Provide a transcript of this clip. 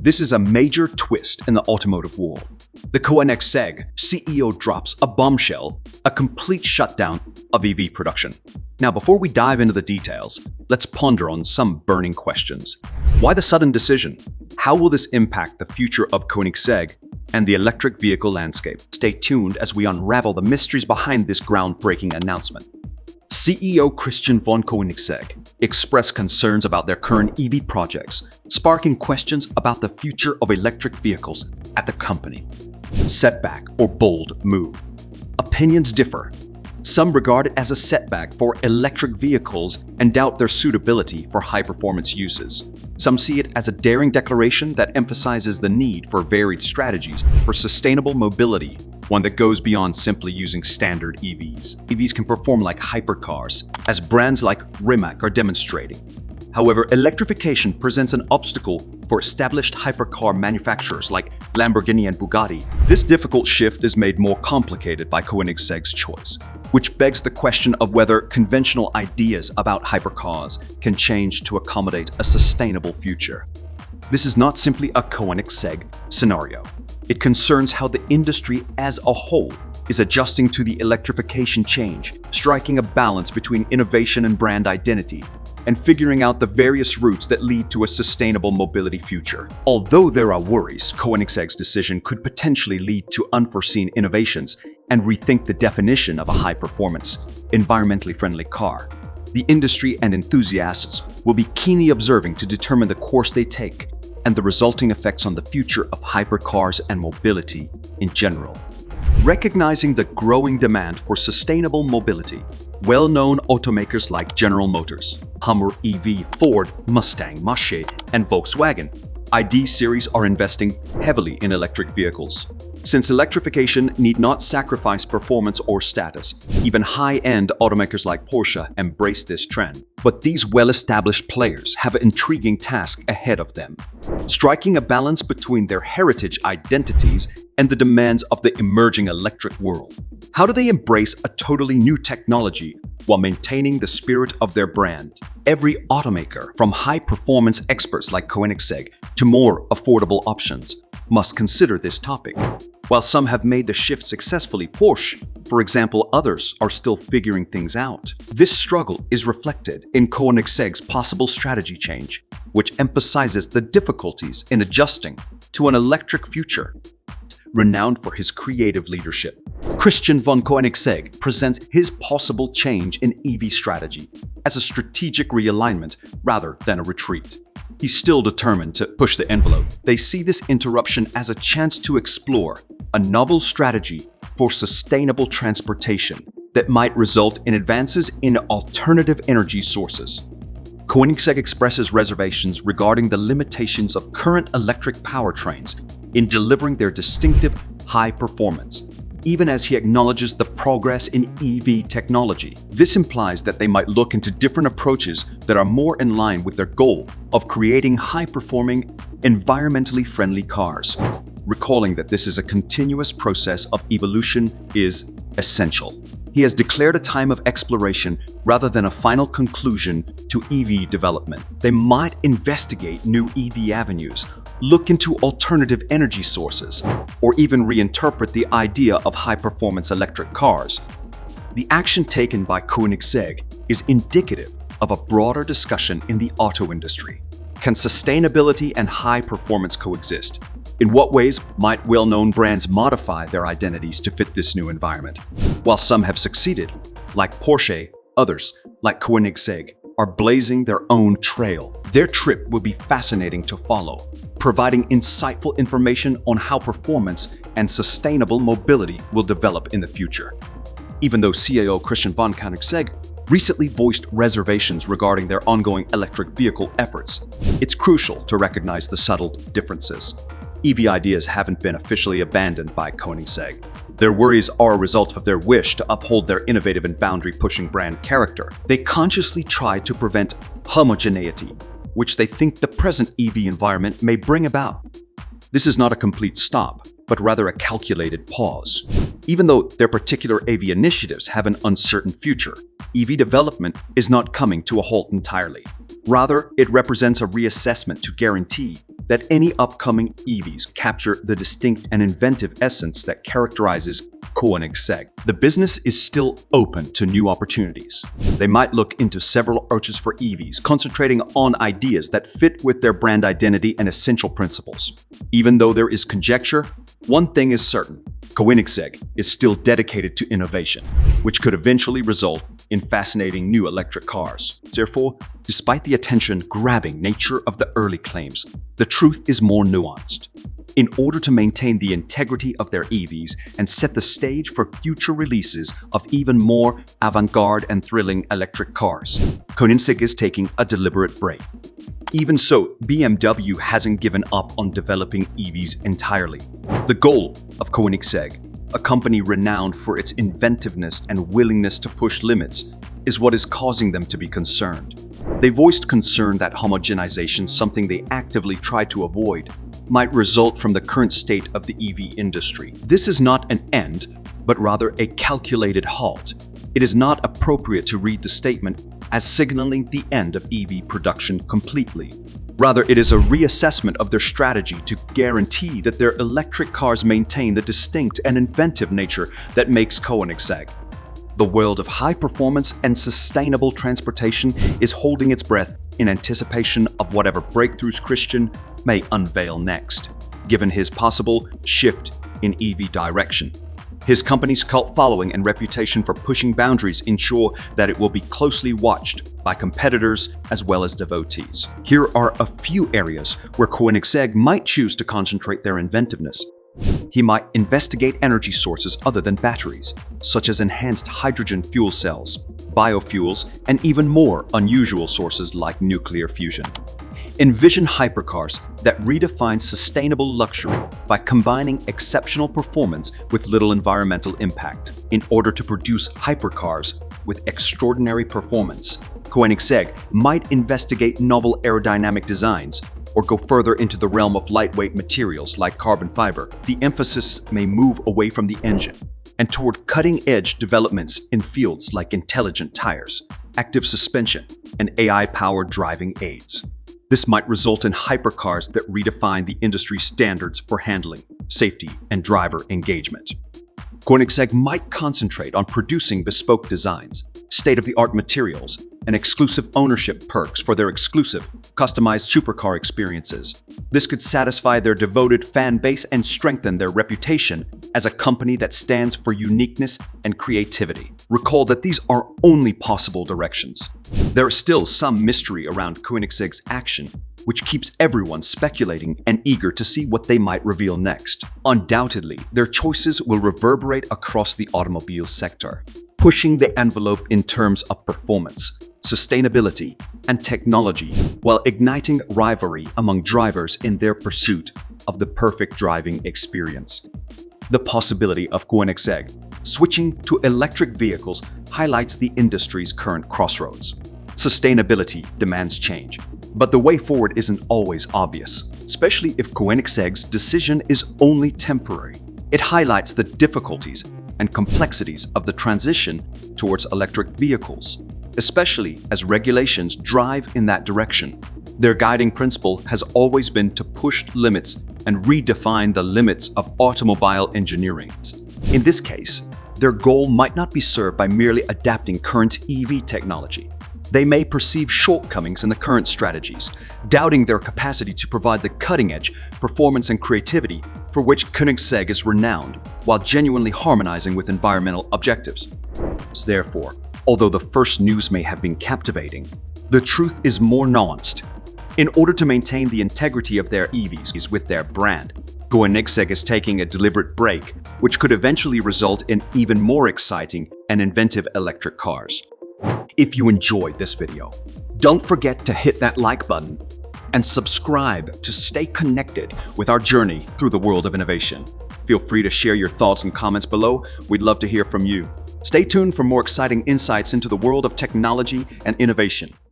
This is a major twist in the automotive world. The Koenigsegg CEO drops a bombshell, a complete shutdown of EV production. Now, before we dive into the details, let's ponder on some burning questions. Why the sudden decision? How will this impact the future of Koenigsegg and the electric vehicle landscape? Stay tuned as we unravel the mysteries behind this groundbreaking announcement. CEO Christian von Koenigsegg expressed concerns about their current EV projects, sparking questions about the future of electric vehicles at the company. Setback or bold move? Opinions differ. Some regard it as a setback for electric vehicles and doubt their suitability for high-performance uses. Some see it as a daring declaration that emphasizes the need for varied strategies for sustainable mobility, one that goes beyond simply using standard EVs. EVs can perform like hypercars, as brands like Rimac are demonstrating. However, electrification presents an obstacle for established hypercar manufacturers like Lamborghini and Bugatti. This difficult shift is made more complicated by Koenigsegg's choice, which begs the question of whether conventional ideas about hypercars can change to accommodate a sustainable future. This is not simply a Koenigsegg scenario. It concerns how the industry as a whole is adjusting to the electrification change, striking a balance between innovation and brand identity, and figuring out the various routes that lead to a sustainable mobility future. Although there are worries, Koenigsegg's decision could potentially lead to unforeseen innovations and rethink the definition of a high-performance, environmentally friendly car. The industry and enthusiasts will be keenly observing to determine the course they take and the resulting effects on the future of hypercars and mobility in general. Recognizing the growing demand for sustainable mobility, well-known automakers like General Motors, Hummer EV, Ford, Mustang Mach-E, and Volkswagen ID series are investing heavily in electric vehicles. Since electrification need not sacrifice performance or status, even high-end automakers like Porsche embrace this trend. But these well-established players have an intriguing task ahead of them, striking a balance between their heritage identities and the demands of the emerging electric world. How do they embrace a totally new technology while maintaining the spirit of their brand? Every automaker, from high-performance experts like Koenigsegg to more affordable options, must consider this topic. While some have made the shift successfully, Porsche, for example, others are still figuring things out. This struggle is reflected in Koenigsegg's possible strategy change, which emphasizes the difficulties in adjusting to an electric future. Renowned for his creative leadership, Christian von Koenigsegg presents his possible change in EV strategy as a strategic realignment rather than a retreat. He's still determined to push the envelope. They see this interruption as a chance to explore a novel strategy for sustainable transportation that might result in advances in alternative energy sources. Koenigsegg expresses reservations regarding the limitations of current electric powertrains in delivering their distinctive high performance, even as he acknowledges the progress in EV technology. This implies that they might look into different approaches that are more in line with their goal of creating high-performing, environmentally friendly cars. Recalling that this is a continuous process of evolution is essential. He has declared a time of exploration rather than a final conclusion to EV development. They might investigate new EV avenues, look into alternative energy sources, or even reinterpret the idea of high-performance electric cars. The action taken by Koenigsegg is indicative of a broader discussion in the auto industry. Can sustainability and high performance coexist? In what ways might well-known brands modify their identities to fit this new environment? While some have succeeded, like Porsche, others, like Koenigsegg, are blazing their own trail. Their trip will be fascinating to follow, providing insightful information on how performance and sustainable mobility will develop in the future. Even though CEO Christian von Koenigsegg recently voiced reservations regarding their ongoing electric vehicle efforts, it's crucial to recognize the subtle differences. EV ideas haven't been officially abandoned by Koenigsegg. Their worries are a result of their wish to uphold their innovative and boundary-pushing brand character. They consciously try to prevent homogeneity, which they think the present EV environment may bring about. This is not a complete stop, but rather a calculated pause. Even though their particular AV initiatives have an uncertain future, EV development is not coming to a halt entirely. Rather, it represents a reassessment to guarantee that any upcoming EVs capture the distinct and inventive essence that characterizes Koenigsegg. The business is still open to new opportunities. They might look into several approaches for EVs, concentrating on ideas that fit with their brand identity and essential principles. Even though there is conjecture, one thing is certain: Koenigsegg is still dedicated to innovation, which could eventually result in fascinating new electric cars. Therefore, despite the attention-grabbing nature of the early claims, the truth is more nuanced. In order to maintain the integrity of their EVs and set the stage for future releases of even more avant-garde and thrilling electric cars, Koenigsegg is taking a deliberate break. Even so, BMW hasn't given up on developing EVs entirely. The goal of Koenigsegg, a company renowned for its inventiveness and willingness to push limits, is what is causing them to be concerned. They voiced concern that homogenization, something they actively try to avoid, might result from the current state of the EV industry. This is not an end, but rather a calculated halt. It is not appropriate to read the statement as signaling the end of EV production completely. Rather, it is a reassessment of their strategy to guarantee that their electric cars maintain the distinct and inventive nature that makes Koenigsegg. The world of high performance and sustainable transportation is holding its breath in anticipation of whatever breakthroughs Christian may unveil next, given his possible shift in EV direction. His company's cult following and reputation for pushing boundaries ensure that it will be closely watched by competitors as well as devotees. Here are a few areas where Koenigsegg might choose to concentrate their inventiveness. He might investigate energy sources other than batteries, such as enhanced hydrogen fuel cells, biofuels, and even more unusual sources like nuclear fusion. Envision hypercars that redefine sustainable luxury by combining exceptional performance with little environmental impact. In order to produce hypercars with extraordinary performance, Koenigsegg might investigate novel aerodynamic designs or go further into the realm of lightweight materials like carbon fiber. The emphasis may move away from the engine and toward cutting-edge developments in fields like intelligent tires, active suspension, and AI-powered driving aids. This might result in hypercars that redefine the industry standards for handling, safety, and driver engagement. Koenigsegg might concentrate on producing bespoke designs, state-of-the-art materials, and exclusive ownership perks for their exclusive, customized supercar experiences. This could satisfy their devoted fan base and strengthen their reputation as a company that stands for uniqueness and creativity. Recall that these are only possible directions. There is still some mystery around Koenigsegg's action, which keeps everyone speculating and eager to see what they might reveal next. Undoubtedly, their choices will reverberate across the automobile sector, pushing the envelope in terms of performance, sustainability, and technology, while igniting rivalry among drivers in their pursuit of the perfect driving experience. The possibility of Koenigsegg switching to electric vehicles highlights the industry's current crossroads. Sustainability demands change, but the way forward isn't always obvious, especially if Koenigsegg's decision is only temporary. It highlights the difficulties and complexities of the transition towards electric vehicles, especially as regulations drive in that direction. Their guiding principle has always been to push limits and redefine the limits of automobile engineering. In this case, their goal might not be served by merely adapting current EV technology. They may perceive shortcomings in the current strategies, doubting their capacity to provide the cutting-edge performance and creativity for which Koenigsegg is renowned, while genuinely harmonizing with environmental objectives. Therefore, although the first news may have been captivating, the truth is more nuanced. In order to maintain the integrity of their EVs with their brand, Koenigsegg is taking a deliberate break, which could eventually result in even more exciting and inventive electric cars. If you enjoyed this video, don't forget to hit that like button and subscribe to stay connected with our journey through the world of innovation. Feel free to share your thoughts and comments below. We'd love to hear from you. Stay tuned for more exciting insights into the world of technology and innovation.